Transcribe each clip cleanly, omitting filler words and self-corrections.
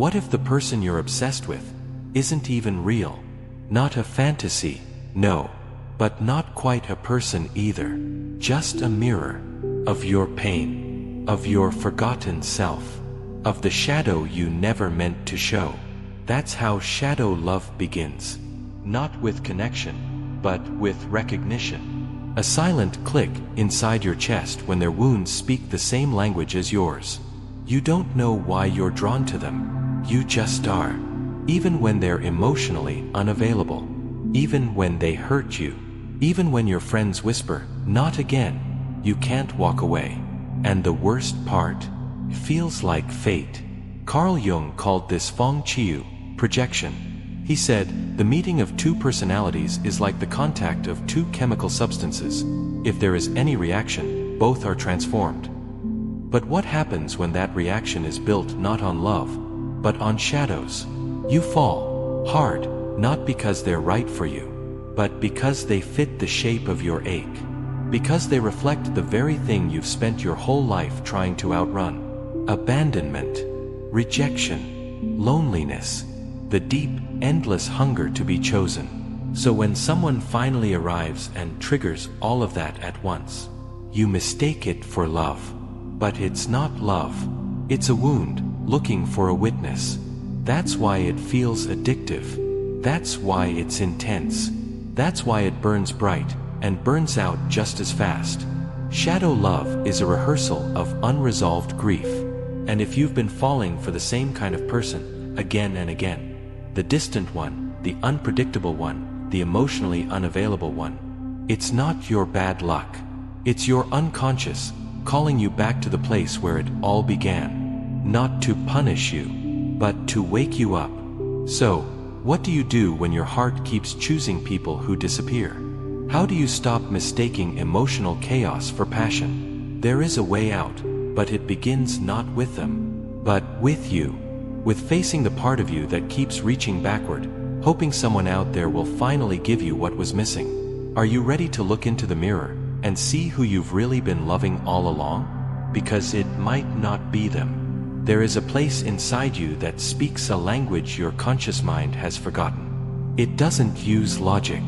What if the person you're obsessed with isn't even real? Not a fantasy, no, but not quite a person either. Just a mirror of your pain, of your forgotten self, of the shadow you never meant to show. That's how shadow love begins. Not with connection, but with recognition. A silent click inside your chest when their wounds speak the same language as yours. You don't know why you're drawn to them. You just are. Even when they're emotionally unavailable. Even when they hurt you. Even when your friends whisper, "Not again," you can't walk away. And the worst part? Feels like fate. Carl Jung called this feng chiu, projection. He said, the meeting of two personalities is like the contact of two chemical substances. If there is any reaction, both are transformed. But what happens when that reaction is built not on love, but on shadows? You fall hard, not because they're right for you, but because they fit the shape of your ache. Because they reflect the very thing you've spent your whole life trying to outrun. Abandonment, rejection, loneliness, the deep, endless hunger to be chosen. So when someone finally arrives and triggers all of that at once, you mistake it for love. But it's not love. It's a wound, looking for a witness. That's why it feels addictive. That's why it's intense. That's why it burns bright, and burns out just as fast. Shadow love is a rehearsal of unresolved grief. And if you've been falling for the same kind of person, again and again, the distant one, the unpredictable one, the emotionally unavailable one, it's not your bad luck. It's your unconscious, calling you back to the place where it all began. Not to punish you, but to wake you up. So, what do you do when your heart keeps choosing people who disappear? How do you stop mistaking emotional chaos for passion? There is a way out, but it begins not with them, but with you. With facing the part of you that keeps reaching backward, hoping someone out there will finally give you what was missing. Are you ready to look into the mirror and see who you've really been loving all along? Because it might not be them. There is a place inside you that speaks a language your conscious mind has forgotten. It doesn't use logic.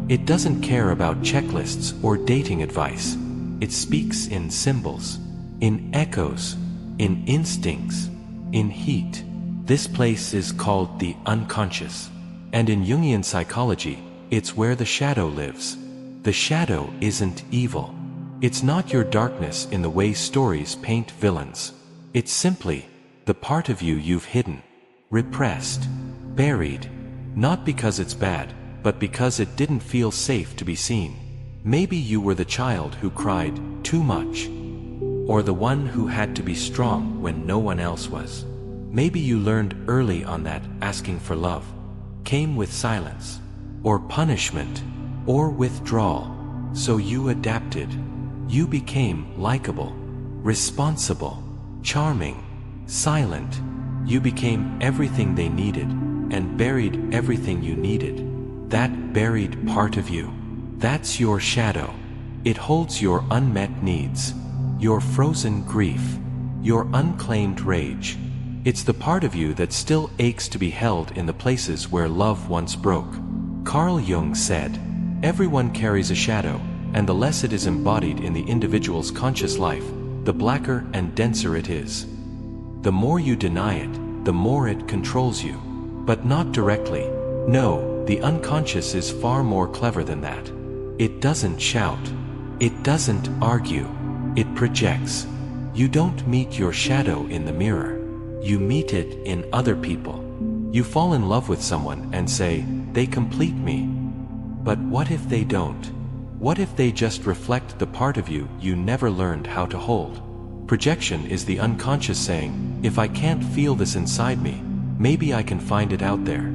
It doesn't care about checklists or dating advice. It speaks in symbols, in echoes, in instincts, in heat. This place is called the unconscious. And in Jungian psychology, it's where the shadow lives. The shadow isn't evil. It's not your darkness in the way stories paint villains. It's simply the part of you you've hidden, repressed, buried, not because it's bad, but because it didn't feel safe to be seen. Maybe you were the child who cried too much, or the one who had to be strong when no one else was. Maybe you learned early on that asking for love came with silence, or punishment, or withdrawal. So you adapted. You became likable, responsible, charming, silent. You became everything they needed, and buried everything you needed. That buried part of you, that's your shadow. It holds your unmet needs, your frozen grief, your unclaimed rage. It's the part of you that still aches to be held in the places where love once broke. Carl Jung said, everyone carries a shadow, and the less it is embodied in the individual's conscious life, the blacker and denser it is. The more you deny it, the more it controls you. But not directly. No, the unconscious is far more clever than that. It doesn't shout. It doesn't argue. It projects. You don't meet your shadow in the mirror. You meet it in other people. You fall in love with someone and say, they complete me. But what if they don't? What if they just reflect the part of you you never learned how to hold? Projection is the unconscious saying, if I can't feel this inside me, maybe I can find it out there.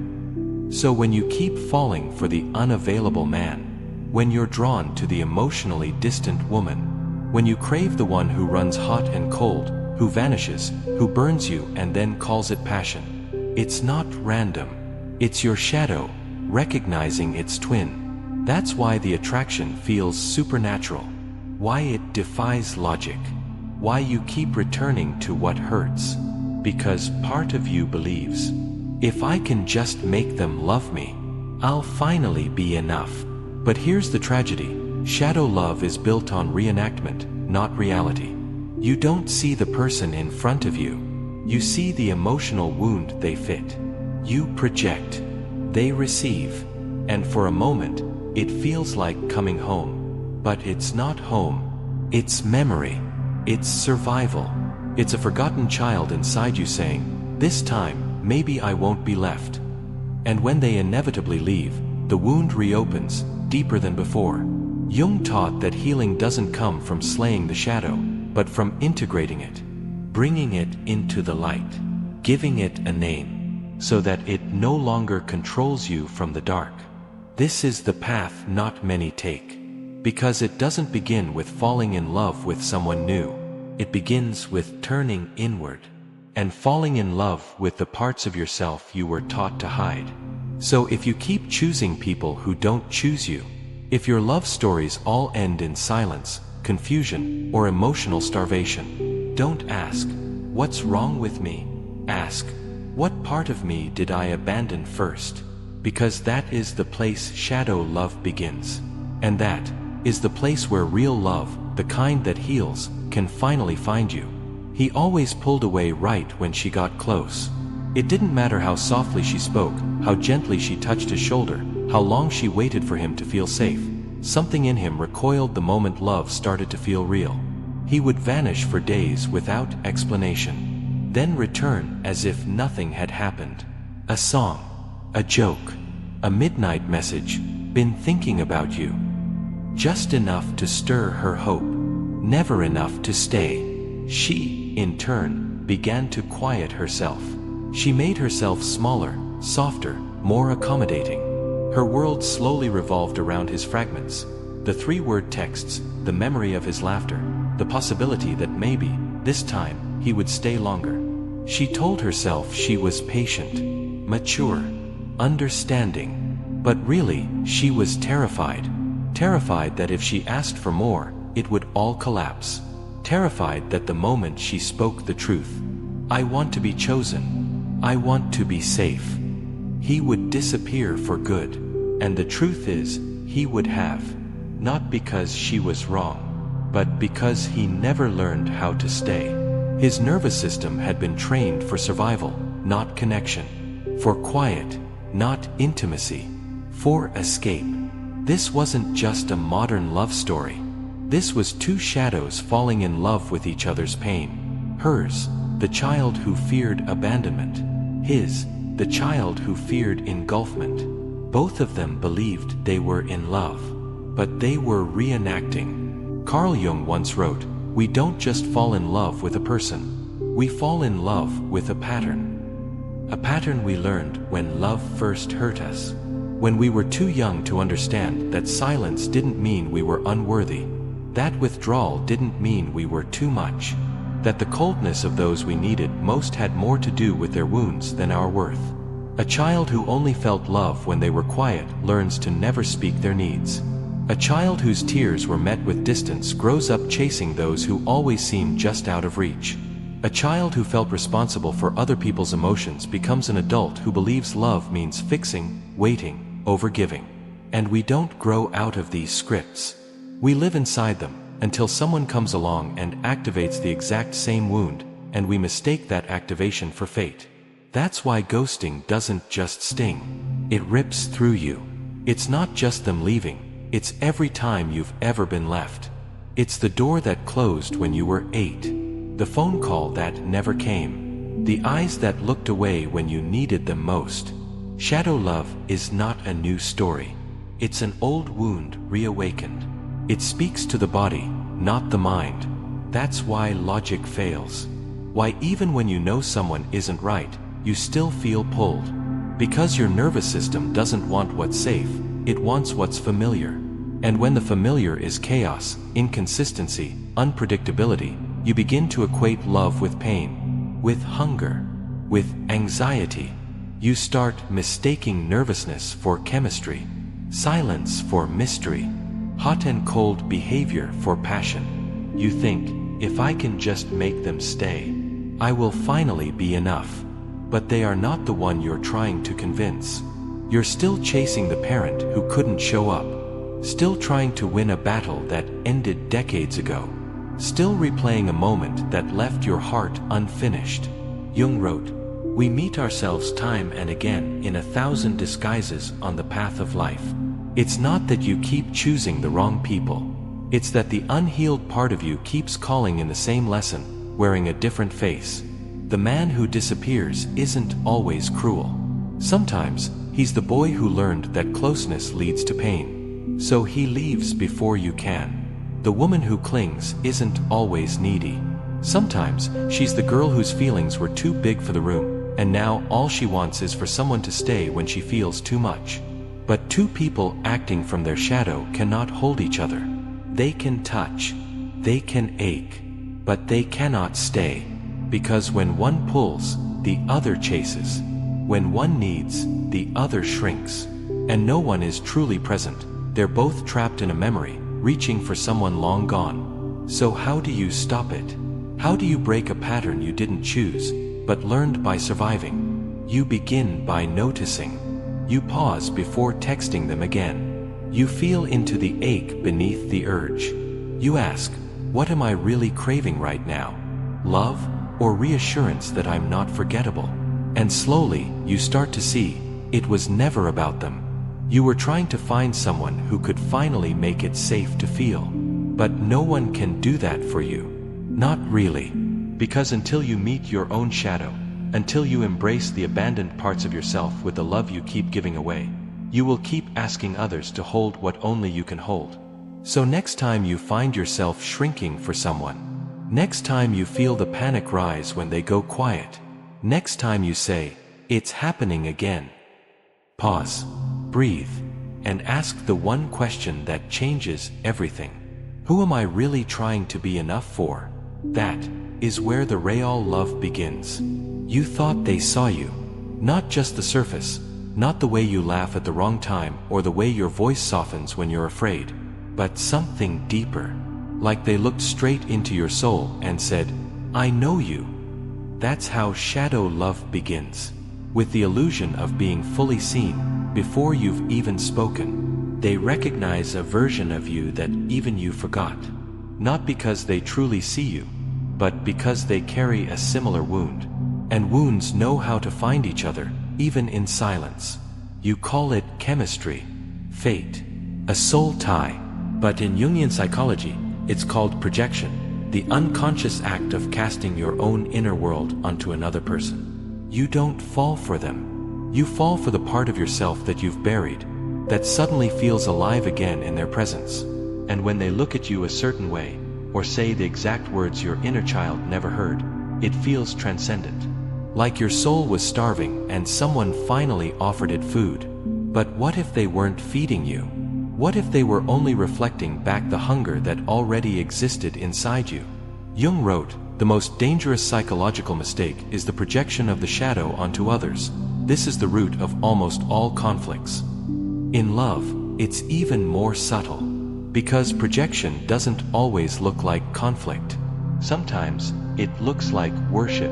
So when you keep falling for the unavailable man, when you're drawn to the emotionally distant woman, when you crave the one who runs hot and cold, who vanishes, who burns you and then calls it passion, it's not random. It's your shadow, recognizing its twin. That's why the attraction feels supernatural. Why it defies logic. Why you keep returning to what hurts. because part of you believes, if I can just make them love me, I'll finally be enough. But here's the tragedy. Shadow love is built on reenactment, not reality. You don't see the person in front of you. You see the emotional wound they fit. You project. They receive. And for a moment, it feels like coming home. But it's not home. It's memory. It's survival. It's a forgotten child inside you saying, this time, maybe I won't be left. And when they inevitably leave, the wound reopens, deeper than before. Jung taught that healing doesn't come from slaying the shadow, but from integrating it, bringing it into the light, giving it a name, so that it no longer controls you from the dark. This is the path not many take, because it doesn't begin with falling in love with someone new. It begins with turning inward and falling in love with the parts of yourself you were taught to hide. So if you keep choosing people who don't choose you, if your love stories all end in silence, confusion, or emotional starvation, don't ask, what's wrong with me? Ask, what part of me did I abandon first? Because that is the place shadow love begins. And that is the place where real love, the kind that heals, can finally find you. He always pulled away right when she got close. It didn't matter how softly she spoke, how gently she touched his shoulder, how long she waited for him to feel safe. Something in him recoiled the moment love started to feel real. He would vanish for days without explanation, then return as if nothing had happened. A song, a joke, a midnight message, been thinking about you. Just enough to stir her hope, never enough to stay. She, in turn, began to quiet herself. She made herself smaller, softer, more accommodating. Her world slowly revolved around his fragments. The three-word texts, the memory of his laughter, the possibility that maybe, this time, he would stay longer. She told herself she was patient, mature, understanding. But really, she was terrified. Terrified that if she asked for more, it would all collapse. Terrified that the moment she spoke the truth, I want to be chosen, I want to be safe, he would disappear for good. And the truth is, he would have. Not because she was wrong, but because he never learned how to stay. His nervous system had been trained for survival, not connection. For quiet, not intimacy. For escape. This wasn't just a modern love story. This was two shadows falling in love with each other's pain. Hers, the child who feared abandonment. His, the child who feared engulfment. Both of them believed they were in love, but they were reenacting. Carl Jung once wrote, "We don't just fall in love with a person. We fall in love with a pattern. A pattern we learned when love first hurt us. When we were too young to understand that silence didn't mean we were unworthy. That withdrawal didn't mean we were too much. That the coldness of those we needed most had more to do with their wounds than our worth. A child who only felt love when they were quiet learns to never speak their needs. A child whose tears were met with distance grows up chasing those who always seem just out of reach. A child who felt responsible for other people's emotions becomes an adult who believes love means fixing, waiting, overgiving. And we don't grow out of these scripts. We live inside them, until someone comes along and activates the exact same wound, and we mistake that activation for fate. That's why ghosting doesn't just sting. It rips through you. It's not just them leaving, it's every time you've ever been left. It's the door that closed when you were 8. The phone call that never came. The eyes that looked away when you needed them most. Shadow love is not a new story. It's an old wound reawakened. It speaks to the body, not the mind. That's why logic fails. Why even when you know someone isn't right, you still feel pulled. Because your nervous system doesn't want what's safe, it wants what's familiar. And when the familiar is chaos, inconsistency, unpredictability, you begin to equate love with pain, with hunger, with anxiety. You start mistaking nervousness for chemistry, silence for mystery, hot and cold behavior for passion. You think, if I can just make them stay, I will finally be enough. But they are not the one you're trying to convince. You're still chasing the parent who couldn't show up. Still trying to win a battle that ended decades ago. Still replaying a moment that left your heart unfinished. Jung wrote, "We meet ourselves time and again in 1,000 disguises on the path of life. It's not that you keep choosing the wrong people. It's that the unhealed part of you keeps calling in the same lesson, wearing a different face. The man who disappears isn't always cruel. Sometimes, he's the boy who learned that closeness leads to pain. So he leaves before you can. The woman who clings isn't always needy. Sometimes, she's the girl whose feelings were too big for the room, and now all she wants is for someone to stay when she feels too much. But two people acting from their shadow cannot hold each other. They can touch, they can ache, but they cannot stay. Because when one pulls, the other chases. When one needs, the other shrinks. And no one is truly present. They're both trapped in a memory, reaching for someone long gone. So how do you stop it? How do you break a pattern you didn't choose, but learned by surviving? You begin by noticing. You pause before texting them again. You feel into the ache beneath the urge. You ask, what am I really craving right now? Love, or reassurance that I'm not forgettable? And slowly, you start to see, it was never about them. You were trying to find someone who could finally make it safe to feel. But no one can do that for you. Not really. Because until you meet your own shadow, until you embrace the abandoned parts of yourself with the love you keep giving away, you will keep asking others to hold what only you can hold. So next time you find yourself shrinking for someone, next time you feel the panic rise when they go quiet, next time you say, it's happening again, pause, breathe, and ask the one question that changes everything. Who am I really trying to be enough for? That is where the real love begins. You thought they saw you. Not just the surface, not the way you laugh at the wrong time or the way your voice softens when you're afraid, but something deeper. Like they looked straight into your soul and said, I know you. That's how shadow love begins. With the illusion of being fully seen, before you've even spoken. They recognize a version of you that even you forgot. Not because they truly see you, but because they carry a similar wound. And wounds know how to find each other, even in silence. You call it chemistry, fate, a soul tie. But in Jungian psychology, it's called projection, the unconscious act of casting your own inner world onto another person. You don't fall for them. You fall for the part of yourself that you've buried, that suddenly feels alive again in their presence. And when they look at you a certain way, or say the exact words your inner child never heard, it feels transcendent. Like your soul was starving and someone finally offered it food. But what if they weren't feeding you? What if they were only reflecting back the hunger that already existed inside you? Jung wrote, the most dangerous psychological mistake is the projection of the shadow onto others. This is the root of almost all conflicts. In love, it's even more subtle. Because projection doesn't always look like conflict. Sometimes, it looks like worship.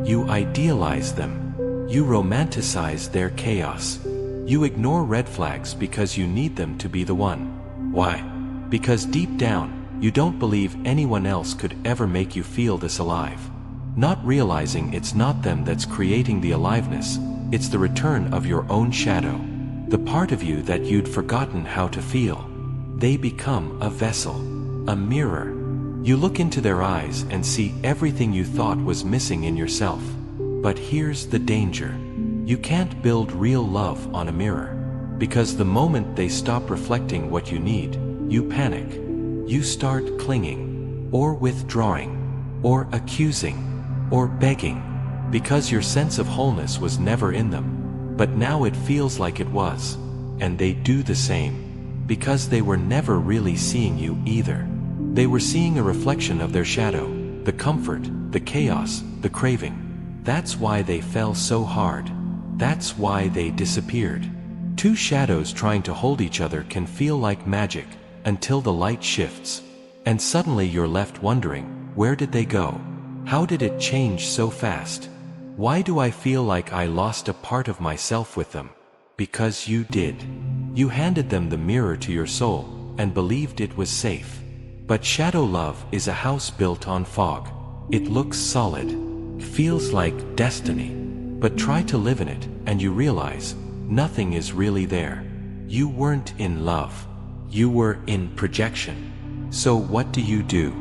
You idealize them. You romanticize their chaos. You ignore red flags because you need them to be the one. Why? Because deep down, you don't believe anyone else could ever make you feel this alive. Not realizing it's not them that's creating the aliveness, it's the return of your own shadow. The part of you that you'd forgotten how to feel. They become a vessel, a mirror. You look into their eyes and see everything you thought was missing in yourself. But here's the danger. You can't build real love on a mirror. Because the moment they stop reflecting what you need, you panic. You start clinging, or withdrawing, or accusing, or begging. Because your sense of wholeness was never in them. But now it feels like it was. And they do the same. Because they were never really seeing you either. They were seeing a reflection of their shadow, the comfort, the chaos, the craving. That's why they fell so hard. That's why they disappeared. Two shadows trying to hold each other can feel like magic, until the light shifts. And suddenly you're left wondering, where did they go? How did it change so fast? Why do I feel like I lost a part of myself with them? Because you did. You handed them the mirror to your soul, and believed it was safe. But shadow love is a house built on fog. It looks solid, feels like destiny. But try to live in it, and you realize, nothing is really there. You weren't in love. You were in projection. So what do?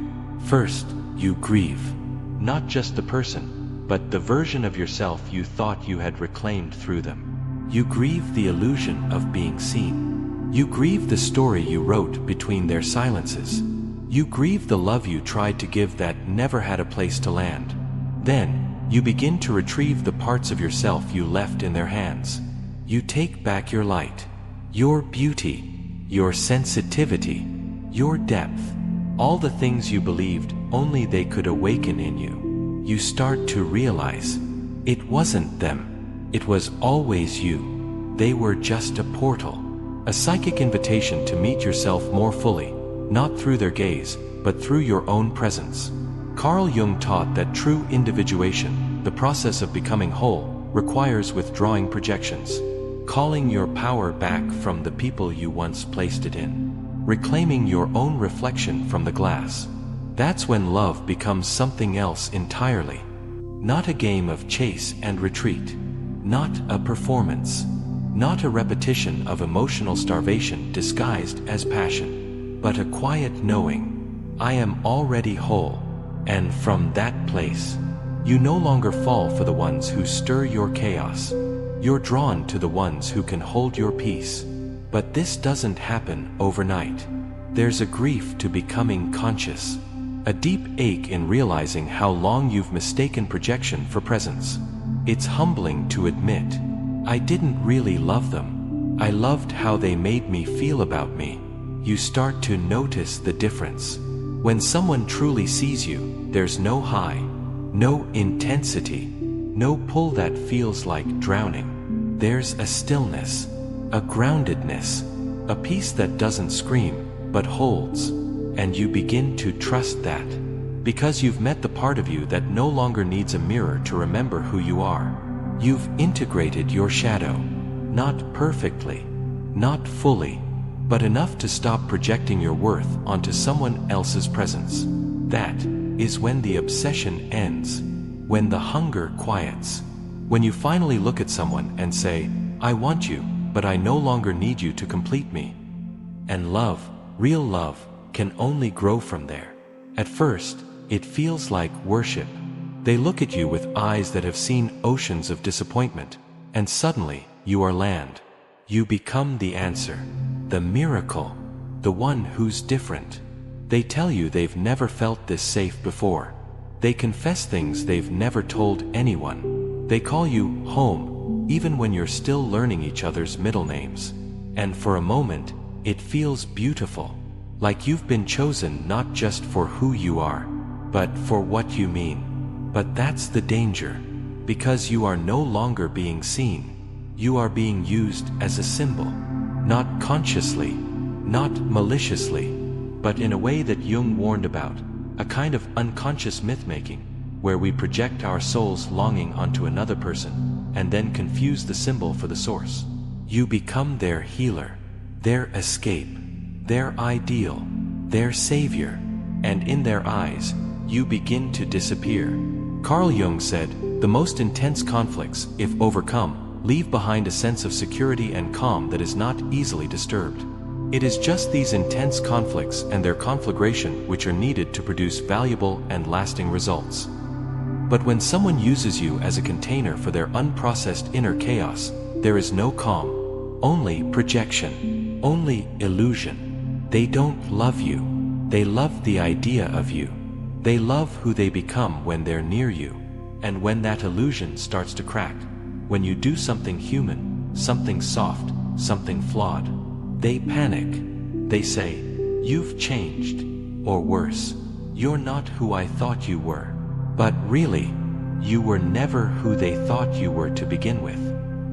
First, you grieve. Not just the person, but the version of yourself you thought you had reclaimed through them. You grieve the illusion of being seen. You grieve the story you wrote between their silences. You grieve the love you tried to give that never had a place to land. Then, you begin to retrieve the parts of yourself you left in their hands. You take back your light, your beauty, your sensitivity, your depth, all the things you believed only they could awaken in you. You start to realize, it wasn't them, it was always you. They were just a portal, a psychic invitation to meet yourself more fully, not through their gaze, but through your own presence. Carl Jung taught that true individuation, the process of becoming whole, requires withdrawing projections, calling your power back from the people you once placed it in, reclaiming your own reflection from the glass. That's when love becomes something else entirely. Not a game of chase and retreat. Not a performance. Not a repetition of emotional starvation disguised as passion. But a quiet knowing, I am already whole. And from that place, you no longer fall for the ones who stir your chaos. You're drawn to the ones who can hold your peace. But this doesn't happen overnight. There's a grief to becoming conscious. A deep ache in realizing how long you've mistaken projection for presence. It's humbling to admit, I didn't really love them. I loved how they made me feel about me. You start to notice the difference. When someone truly sees you, there's no high, no intensity, no pull that feels like drowning. There's a stillness, a groundedness, a peace that doesn't scream, but holds. And you begin to trust that, because you've met the part of you that no longer needs a mirror to remember who you are. You've integrated your shadow, not perfectly, not fully, but enough to stop projecting your worth onto someone else's presence. That is when the obsession ends, when the hunger quiets, when you finally look at someone and say, I want you, but I no longer need you to complete me. And love, real love, can only grow from there. At first, it feels like worship. They look at you with eyes that have seen oceans of disappointment, and suddenly, you are land. You become the answer, the miracle, the one who's different. They tell you they've never felt this safe before. They confess things they've never told anyone. They call you home, even when you're still learning each other's middle names. And for a moment, it feels beautiful. Like you've been chosen not just for who you are, but for what you mean. But that's the danger, because you are no longer being seen. You are being used as a symbol, not consciously, not maliciously, but in a way that Jung warned about, a kind of unconscious myth-making, where we project our soul's longing onto another person, and then confuse the symbol for the source. You become their healer, their escape, their ideal, their savior, and in their eyes, you begin to disappear. Carl Jung said, the most intense conflicts, if overcome, leave behind a sense of security and calm that is not easily disturbed. It is just these intense conflicts and their conflagration which are needed to produce valuable and lasting results. But when someone uses you as a container for their unprocessed inner chaos, there is no calm, only projection, only illusion. They don't love you. They love the idea of you. They love who they become when they're near you. And when that illusion starts to crack, when you do something human, something soft, something flawed, they panic. They say, you've changed. Or worse, you're not who I thought you were. But really, you were never who they thought you were to begin with.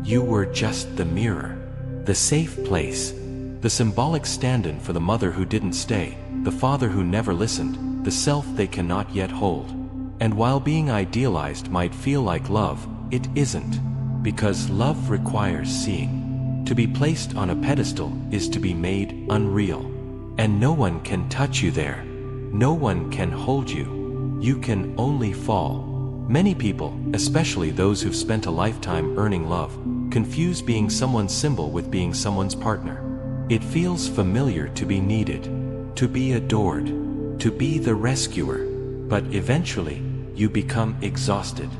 You were just the mirror, the safe place, the symbolic stand-in for the mother who didn't stay, the father who never listened, the self they cannot yet hold. And while being idealized might feel like love, it isn't. Because love requires seeing. To be placed on a pedestal is to be made unreal. And no one can touch you there. No one can hold you. You can only fall. Many people, especially those who've spent a lifetime earning love, confuse being someone's symbol with being someone's partner. It feels familiar to be needed, to be adored, to be the rescuer. But eventually, you become exhausted.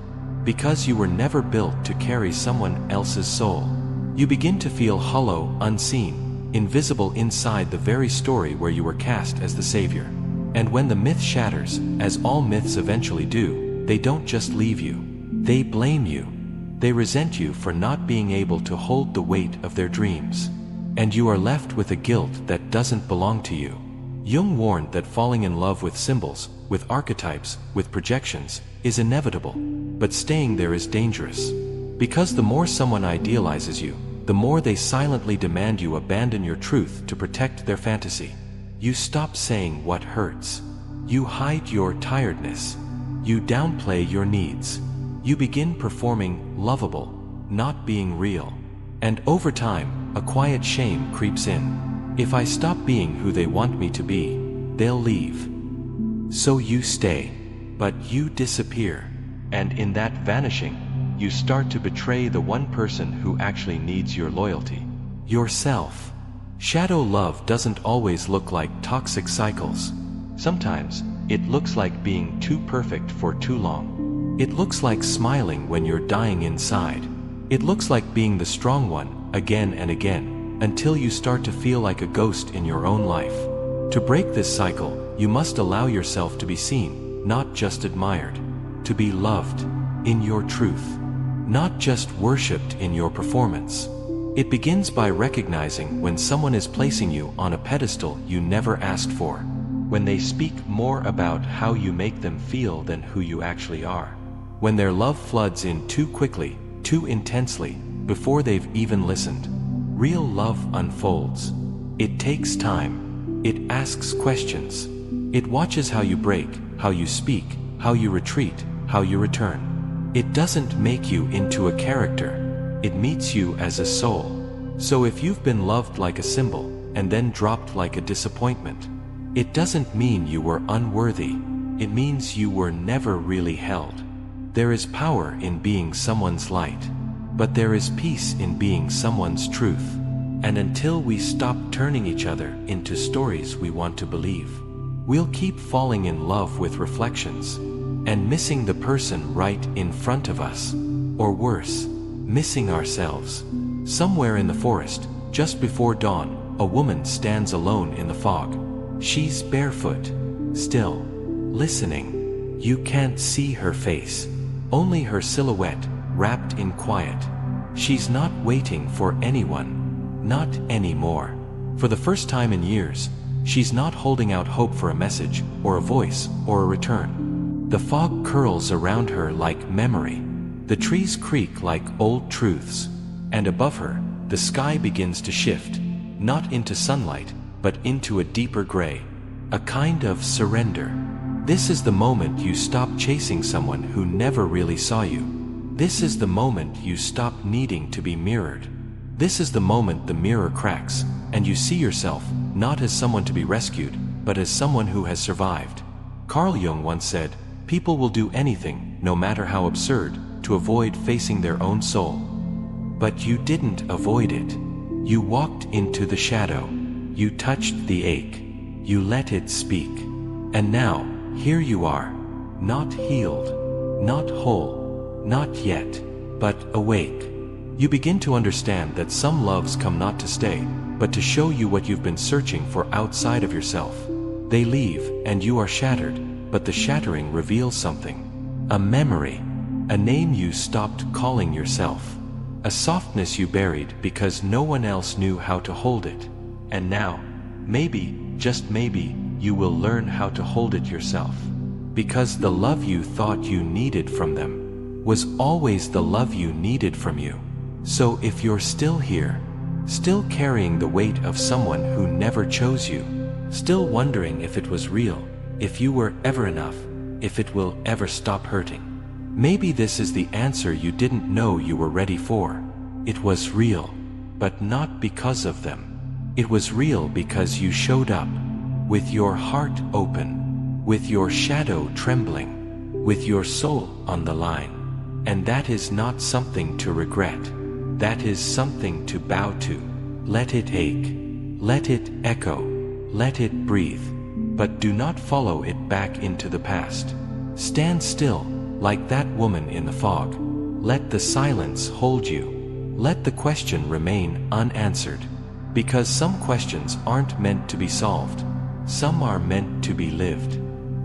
Because you were never built to carry someone else's soul. You begin to feel hollow, unseen, invisible inside the very story where you were cast as the savior. And when the myth shatters, as all myths eventually do, they don't just leave you. They blame you. They resent you for not being able to hold the weight of their dreams. And you are left with a guilt that doesn't belong to you. Jung warned that falling in love with symbols, with archetypes, with projections, is inevitable. But staying there is dangerous. Because the more someone idealizes you, the more they silently demand you abandon your truth to protect their fantasy. You stop saying what hurts. You hide your tiredness. You downplay your needs. You begin performing lovable, not being real. And over time, a quiet shame creeps in. If I stop being who they want me to be, they'll leave. So you stay, but you disappear. And in that vanishing, you start to betray the one person who actually needs your loyalty. Yourself. Shadow love doesn't always look like toxic cycles. Sometimes, it looks like being too perfect for too long. It looks like smiling when you're dying inside. It looks like being the strong one, again and again, until you start to feel like a ghost in your own life. To break this cycle, you must allow yourself to be seen, not just admired. To be loved, in your truth. Not just worshipped in your performance. It begins by recognizing when someone is placing you on a pedestal you never asked for. When they speak more about how you make them feel than who you actually are. When their love floods in too quickly, too intensely, before they've even listened. Real love unfolds. It takes time. It asks questions. It watches how you break, how you speak, how you retreat, how you return. It doesn't make you into a character. It meets you as a soul. So if you've been loved like a symbol, and then dropped like a disappointment, it doesn't mean you were unworthy. It means you were never really held. There is power in being someone's light. But there is peace in being someone's truth. And until we stop turning each other into stories we want to believe, we'll keep falling in love with reflections, and missing the person right in front of us. Or worse, missing ourselves. Somewhere in the forest, just before dawn, a woman stands alone in the fog. She's barefoot, still, listening. You can't see her face, only her silhouette, wrapped in quiet. She's not waiting for anyone, not anymore. For the first time in years, she's not holding out hope for a message, or a voice, or a return. The fog curls around her like memory. The trees creak like old truths. And above her, the sky begins to shift, not into sunlight, but into a deeper gray. A kind of surrender. This is the moment you stop chasing someone who never really saw you. This is the moment you stop needing to be mirrored. This is the moment the mirror cracks, and you see yourself, not as someone to be rescued, but as someone who has survived. Carl Jung once said, "People will do anything, no matter how absurd, to avoid facing their own soul." But you didn't avoid it. You walked into the shadow. You touched the ache. You let it speak. And now, here you are. Not healed. Not whole. Not yet. But awake. You begin to understand that some loves come not to stay, but to show you what you've been searching for outside of yourself. They leave, and you are shattered, but the shattering reveals something. A memory. A name you stopped calling yourself. A softness you buried because no one else knew how to hold it. And now, maybe, just maybe, you will learn how to hold it yourself. Because the love you thought you needed from them was always the love you needed from you. So if you're still here, still carrying the weight of someone who never chose you, still wondering if it was real, if you were ever enough, if it will ever stop hurting. Maybe this is the answer you didn't know you were ready for. It was real, but not because of them. It was real because you showed up, with your heart open, with your shadow trembling, with your soul on the line. And that is not something to regret. That is something to bow to. Let it ache. Let it echo. Let it breathe. But do not follow it back into the past. Stand still, like that woman in the fog. Let the silence hold you. Let the question remain unanswered. Because some questions aren't meant to be solved. Some are meant to be lived.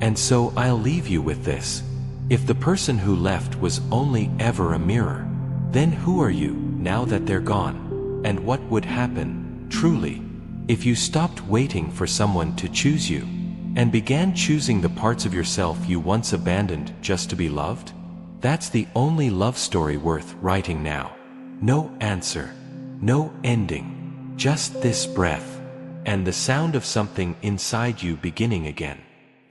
And so I'll leave you with this. If the person who left was only ever a mirror, then who are you now that they're gone? And what would happen, truly, if you stopped waiting for someone to choose you, and began choosing the parts of yourself you once abandoned just to be loved? That's the only love story worth writing now. No answer, no ending, just this breath, and the sound of something inside you beginning again.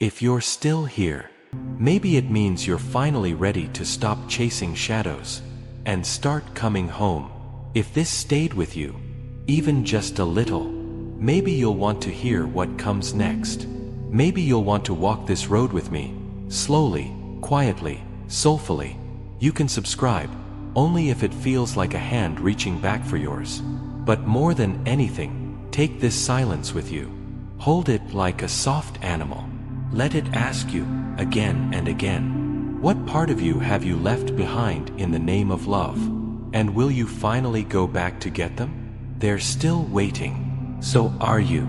If you're still here, maybe it means you're finally ready to stop chasing shadows, and start coming home. If this stayed with you, even just a little, maybe you'll want to hear what comes next. Maybe you'll want to walk this road with me, slowly, quietly, soulfully. You can subscribe, only if it feels like a hand reaching back for yours. But more than anything, take this silence with you. Hold it like a soft animal. Let it ask you, again and again, what part of you have you left behind in the name of love? And will you finally go back to get them? They're still waiting. So are you.